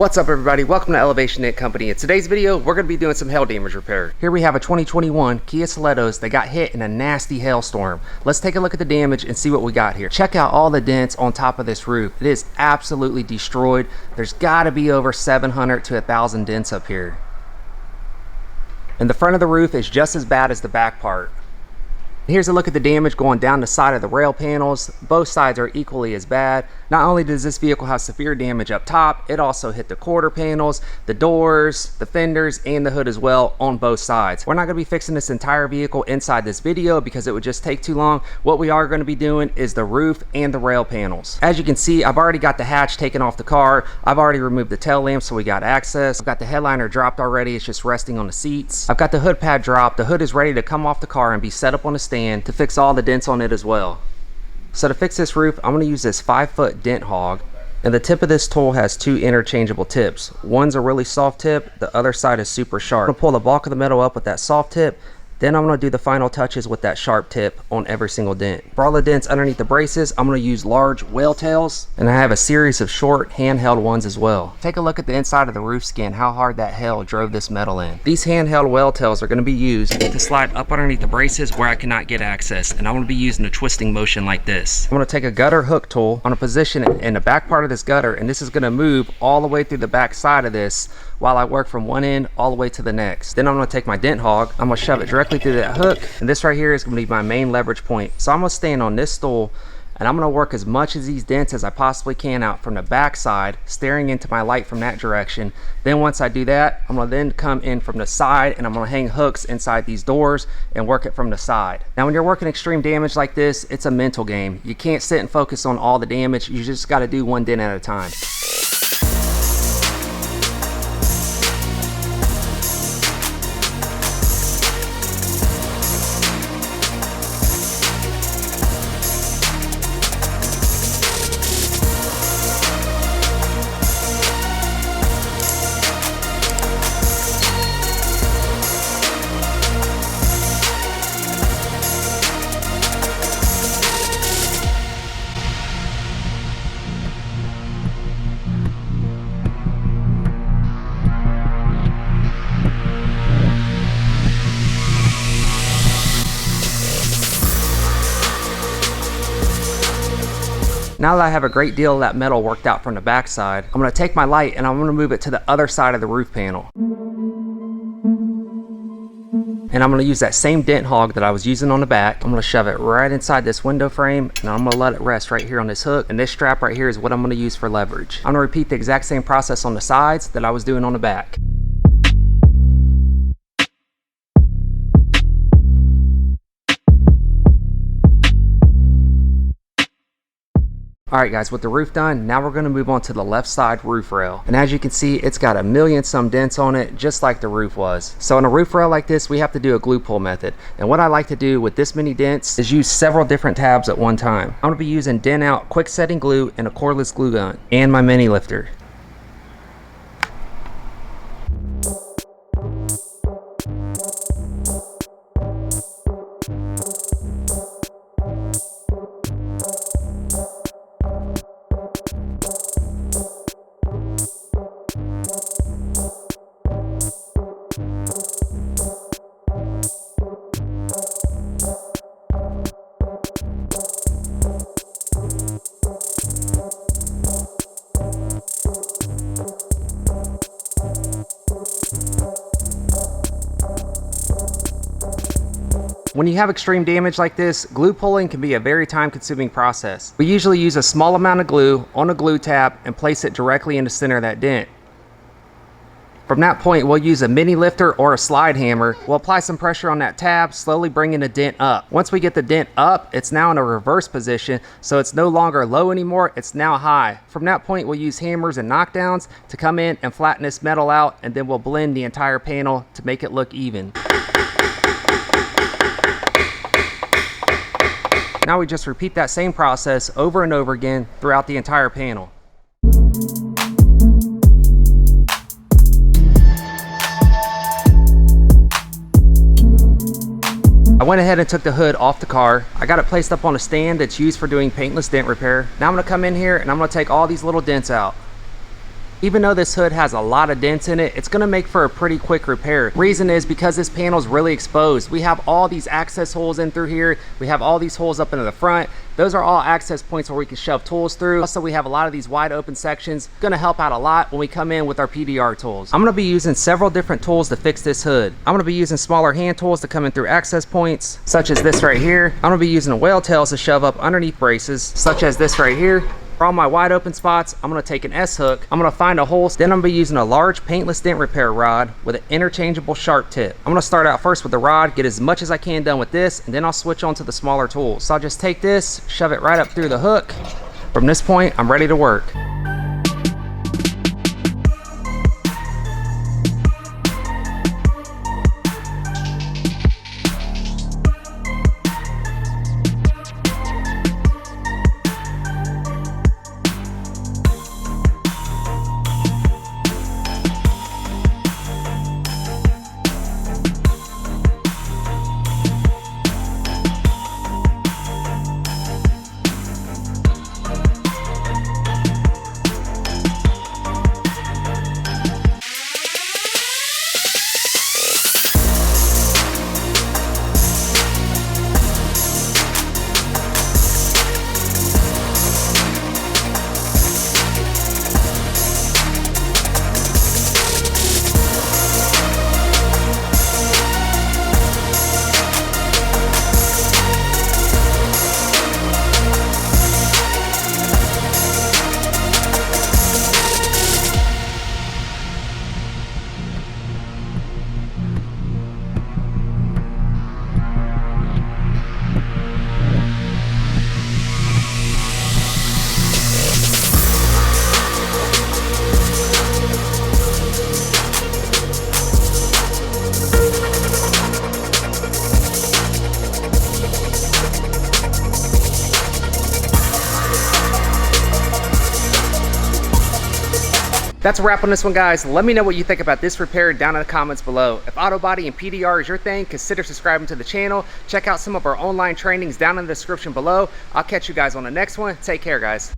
What's up everybody, welcome to Elevation Dent Company. In today's video, we're going to be doing some hail damage repair. Here we have a 2021 Kia Seletos that got hit in a nasty hailstorm. Let's take a look at the damage and see what we got here. Check out all the dents on top of this roof. It is absolutely destroyed. There's got to be over 700 to 1,000 dents up here. And the front of the roof is just as bad as the back part. Here's a look at the damage going down the side of the rail panels. Both sides are equally as bad. Not only does this vehicle have severe damage up top, it also hit the quarter panels, the doors, the fenders, and the hood as well on both sides. We're not going to be fixing this entire vehicle inside this video because it would just take too long. What we are going to be doing is the roof and the rail panels. As you can see, I've already got the hatch taken off the car. I've already removed the tail lamp so we got access. I've got the headliner dropped already. It's just resting on the seats. I've got the hood pad dropped. The hood is ready to come off the car and be set up on a stand to fix all the dents on it as well. So to fix this roof, I'm going to use this 5-foot dent hog, and the tip of this tool has two interchangeable tips. One's a really soft tip, the other side is super sharp. I'm going to pull the bulk of the metal up with that soft tip, then I'm going to do the final touches with that sharp tip on every single dent. For all the dents underneath the braces, I'm going to use large whale tails, and I have a series of short handheld ones as well. Take a look at the inside of the roof skin, how hard that hail drove this metal in. These handheld whale tails are going to be used to slide up underneath the braces where I cannot get access, and I'm going to be using a twisting motion like this. I'm going to take a gutter hook tool, I'm going to position it in the back part of this gutter, and this is going to move all the way through the back side of this while I work from one end all the way to the next. Then I'm going to take my dent hog, I'm going to shove it directly through that hook, and this right here is going to be my main leverage point. So I'm going to stand on this stool and I'm going to work as much of these dents as I possibly can out from the back side, staring into my light from that direction. Then once I do that, I'm going to then come in from the side and I'm going to hang hooks inside these doors and work it from the side. Now when you're working extreme damage like this, it's a mental game. You can't sit and focus on all the damage. You just got to do one dent at a time. Now that I have a great deal of that metal worked out from the back side, I'm going to take my light and I'm going to move it to the other side of the roof panel. And I'm going to use that same dent hog that I was using on the back. I'm going to shove it right inside this window frame and I'm going to let it rest right here on this hook. And this strap right here is what I'm going to use for leverage. I'm going to repeat the exact same process on the sides that I was doing on the back. Alright guys, with the roof done, now we're going to move on to the left side roof rail. And as you can see, it's got a million some dents on it, just like the roof was. So on a roof rail like this, we have to do a glue pull method. And what I like to do with this many dents is use several different tabs at one time. I'm going to be using Dent Out quick setting glue and a cordless glue gun, and my mini lifter. When you have extreme damage like this, glue pulling can be a very time-consuming process. We usually use a small amount of glue on a glue tab and place it directly in the center of that dent. From that point, we'll use a mini lifter or a slide hammer. We'll apply some pressure on that tab, slowly bringing the dent up. Once we get the dent up, it's now in a reverse position, so it's no longer low anymore, it's now high. From that point, we'll use hammers and knockdowns to come in and flatten this metal out, and then we'll blend the entire panel to make it look even. Now we just repeat that same process over and over again throughout the entire panel. I went ahead and took the hood off the car. I got it placed up on a stand that's used for doing paintless dent repair. Now I'm gonna come in here and I'm gonna take all these little dents out. Even though this hood has a lot of dents in it, it's gonna make for a pretty quick repair. Reason is because this panel is really exposed. We have all these access holes in through here. We have all these holes up into the front. Those are all access points where we can shove tools through. Also, we have a lot of these wide open sections. Gonna help out a lot when we come in with our PDR tools. I'm gonna be using several different tools to fix this hood. I'm gonna be using smaller hand tools to come in through access points, such as this right here. I'm gonna be using whale tails to shove up underneath braces, such as this right here. For all my wide open spots, I'm gonna take an S-hook. I'm gonna find a hole. Then I'm gonna be using a large paintless dent repair rod with an interchangeable sharp tip. I'm gonna start out first with the rod, get as much as I can done with this, and then I'll switch on to the smaller tools. So I'll just take this, shove it right up through the hook. From this point, I'm ready to work. That's a wrap on this one, guys. Let me know what you think about this repair down in the comments below. If Autobody and PDR is your thing, consider subscribing to the channel. Check out some of our online trainings down in the description below. I'll catch you guys on the next one. Take care, guys.